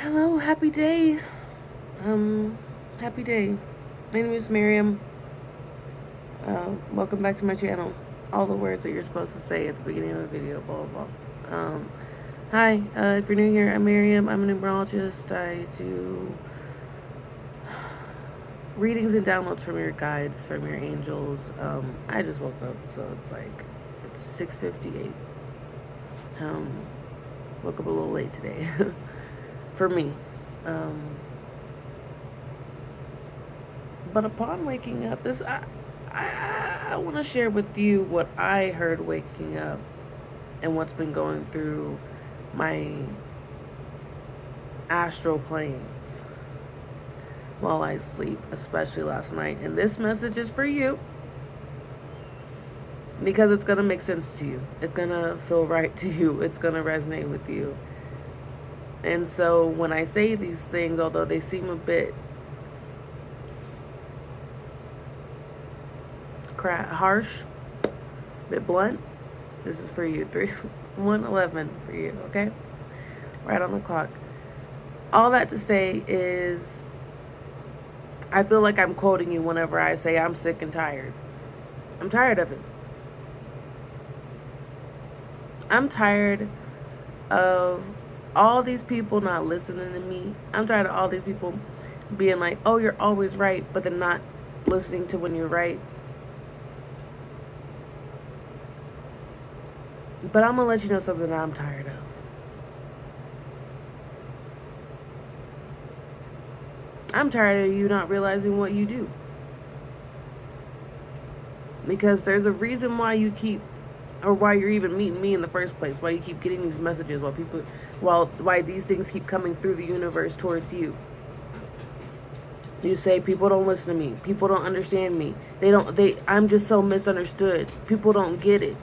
Hello, happy day. Um, Happy day. My name is Miriam. Welcome back to my channel. All the words that you're supposed to say at the beginning of the video, blah, blah, blah. Hi, if you're new here, I'm Miriam. I'm a numerologist. I do readings and downloads from your guides, from your angels. I just woke up, so it's 6:58. Um, Woke up a little late today for me. Um, But upon waking up, I want to share with you what I heard waking up and what's been going through my astral planes while I sleep, especially last night. And this message is for you because it's going to make sense to you. It's going to feel right to you. It's going to resonate with you. And so when I say these things, although they seem a bit harsh, a bit blunt, this is for you. 1:11 for you, okay? Right on the clock. All that to say is, I feel like I'm quoting you whenever I say I'm sick and tired. I'm tired of it. I'm tired of all these people not listening to me. I'm tired of all these people being like, oh, you're always right, but then not listening to when you're right. But I'm going to let you know something that I'm tired of. I'm tired of you not realizing what you do. Because there's a reason why you keep, or why you're even meeting me in the first place, why you keep getting these messages, why these things keep coming through the universe towards you. You say people don't listen to me, people don't understand me, I'm just so misunderstood, people don't get it.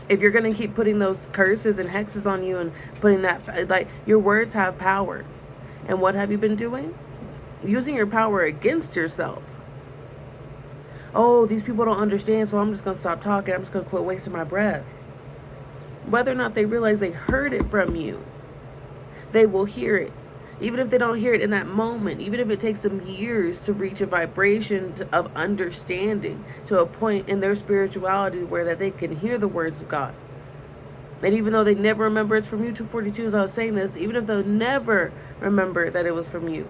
If you're gonna keep putting those curses and hexes on you and putting that, like, your words have power. And what have you been doing? Using your power against yourself. Oh, these people don't understand, so I'm just going to stop talking. I'm just going to quit wasting my breath. Whether or not they realize they heard it from you, they will hear it. Even if they don't hear it in that moment, even if it takes them years to reach a vibration of understanding to a point in their spirituality where that they can hear the words of God. And even though they never remember it's from you, 242, as I was saying this, even if they'll never remember that it was from you,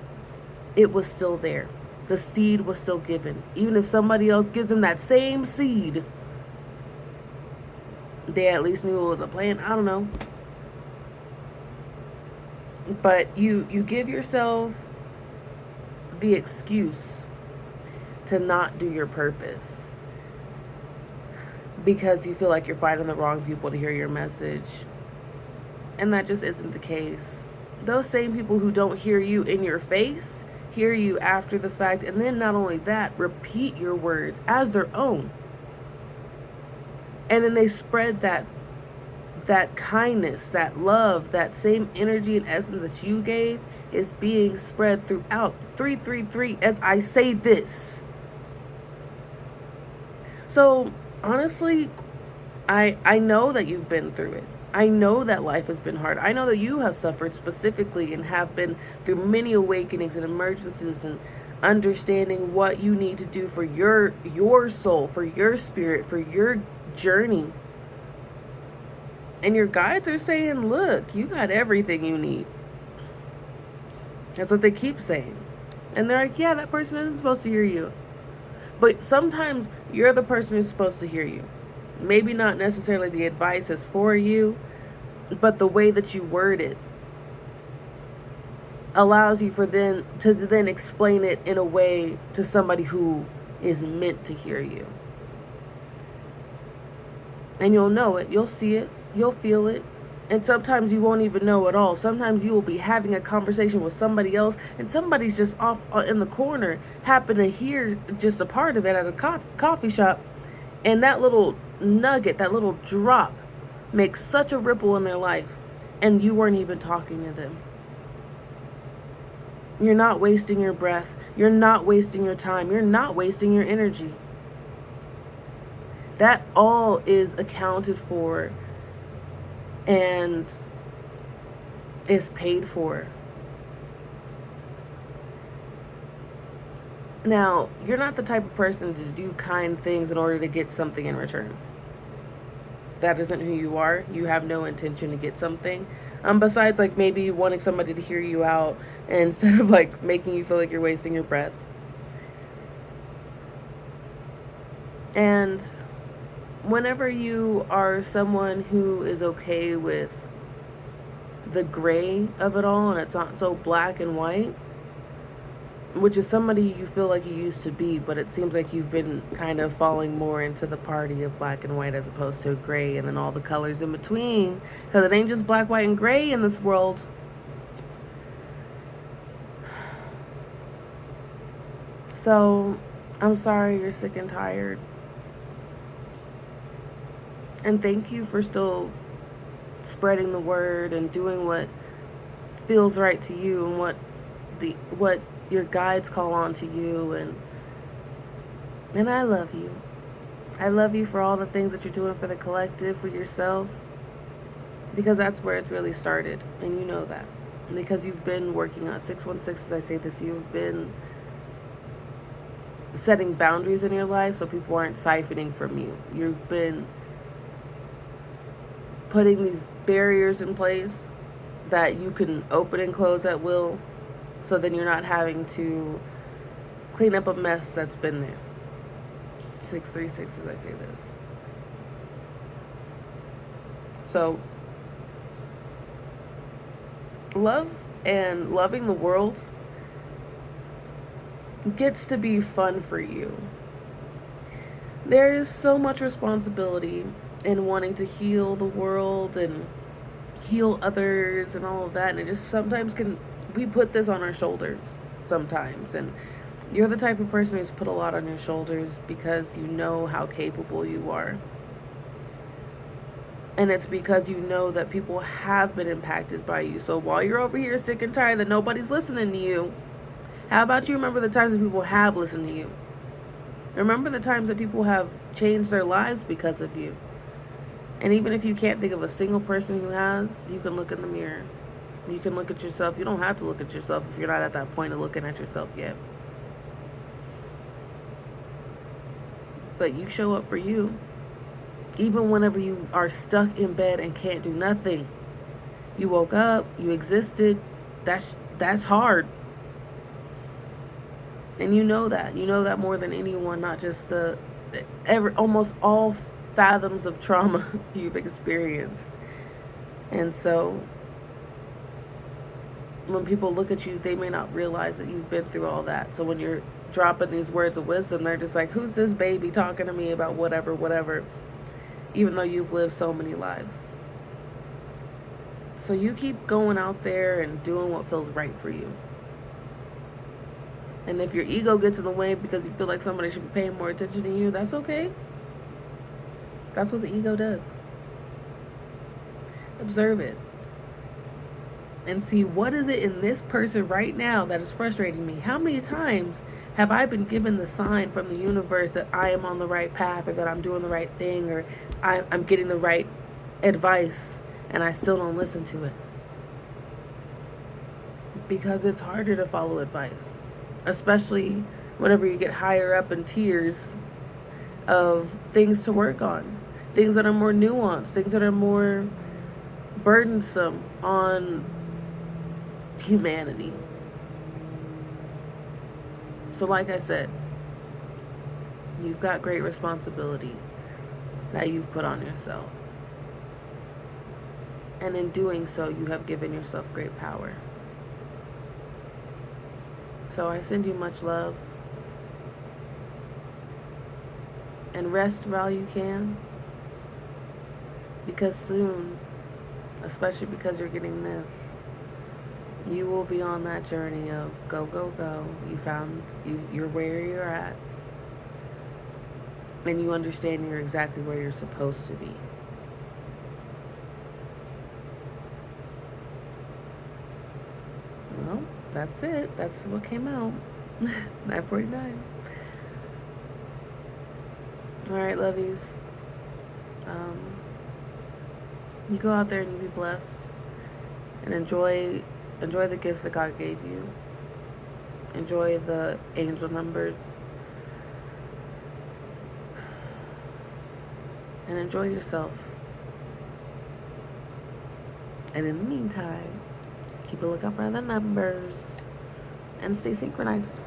it was still there. The seed was still given. Even if somebody else gives them that same seed, they at least knew it was a plan. I don't know. But you give yourself the excuse to not do your purpose because you feel like you're finding the wrong people to hear your message. And that just isn't the case. Those same people who don't hear you in your face hear you after the fact, and then not only that, repeat your words as their own. And then they spread that kindness, that love, that same energy and essence that you gave is being spread throughout. 333 as I say this. So honestly, I know that you've been through it. I know that life has been hard. I know that you have suffered specifically and have been through many awakenings and emergencies and understanding what you need to do for your soul, for your spirit, for your journey. And your guides are saying, look, you got everything you need. That's what they keep saying. And they're like, yeah, that person isn't supposed to hear you. But sometimes you're the person who's supposed to hear you. Maybe not necessarily the advice is for you, but the way that you word it allows you to then explain it in a way to somebody who is meant to hear you. And you'll know it, you'll see it, you'll feel it. And sometimes you won't even know at all. Sometimes you will be having a conversation with somebody else and somebody's just off in the corner, happen to hear just a part of it at a coffee shop. And that little nugget, that little drop makes such a ripple in their life. And you weren't even talking to them. You're not wasting your breath. You're not wasting your time. You're not wasting your energy. That all is accounted for and is paid for. Now, you're not the type of person to do kind things in order to get something in return. That isn't who you are. You have no intention to get something. Besides, like, maybe wanting somebody to hear you out instead of, like, making you feel like you're wasting your breath. And whenever you are someone who is okay with the gray of it all and it's not so black and white, which is somebody you feel like you used to be, but it seems like you've been kind of falling more into the party of black and white as opposed to gray and then all the colors in between, because it ain't just black, white, and gray in this world. So I'm sorry you're sick and tired, and thank you for still spreading the word and doing what feels right to you and what your guides call on to you. And I love you. I love you for all the things that you're doing for the collective, for yourself, because that's where it's really started, and you know that. And because you've been working on 616, as I say this, you've been setting boundaries in your life so people aren't siphoning from you. You've been putting these barriers in place that you can open and close at will, so then you're not having to clean up a mess that's been there. 636 as I say this. So love and loving the world gets to be fun for you. There is so much responsibility in wanting to heal the world and heal others and all of that, and it just sometimes we put this on our shoulders sometimes, and you're the type of person who's put a lot on your shoulders because you know how capable you are. And it's because you know that people have been impacted by you. So while you're over here sick and tired that nobody's listening to you, how about you remember the times that people have listened to you? Remember the times that people have changed their lives because of you. And even if you can't think of a single person who has, you can look in the mirror. You can look at yourself. You don't have to look at yourself if you're not at that point of looking at yourself yet. But you show up for you. Even whenever you are stuck in bed and can't do nothing. You woke up, you existed. That's hard. And you know that. You know that more than anyone, not just almost all fathoms of trauma you've experienced. And so when people look at you, they may not realize that you've been through all that. So when you're dropping these words of wisdom, they're just like, who's this baby talking to me about whatever, even though you've lived so many lives. So you keep going out there and doing what feels right for you. And if your ego gets in the way because you feel like somebody should be paying more attention to you, that's okay. That's what the ego does. Observe it. And see, what is it in this person right now that is frustrating me? How many times have I been given the sign from the universe that I am on the right path, or that I'm doing the right thing, or I'm getting the right advice, and I still don't listen to it? Because it's harder to follow advice, especially whenever you get higher up in tiers of things to work on, things that are more nuanced, things that are more burdensome on humanity. So like I said, you've got great responsibility that you've put on yourself. And in doing so, you have given yourself great power. So I send you much love. And rest while you can. Because soon, especially because you're getting this, you will be on that journey of go, go, go. You're where you're at. And you understand you're exactly where you're supposed to be. Well, that's it. That's what came out. 9:49. Alright, lovies. You go out there and you be blessed. And enjoy the gifts that God gave you. Enjoy the angel numbers. And enjoy yourself. And in the meantime, keep a lookout for the numbers and stay synchronized.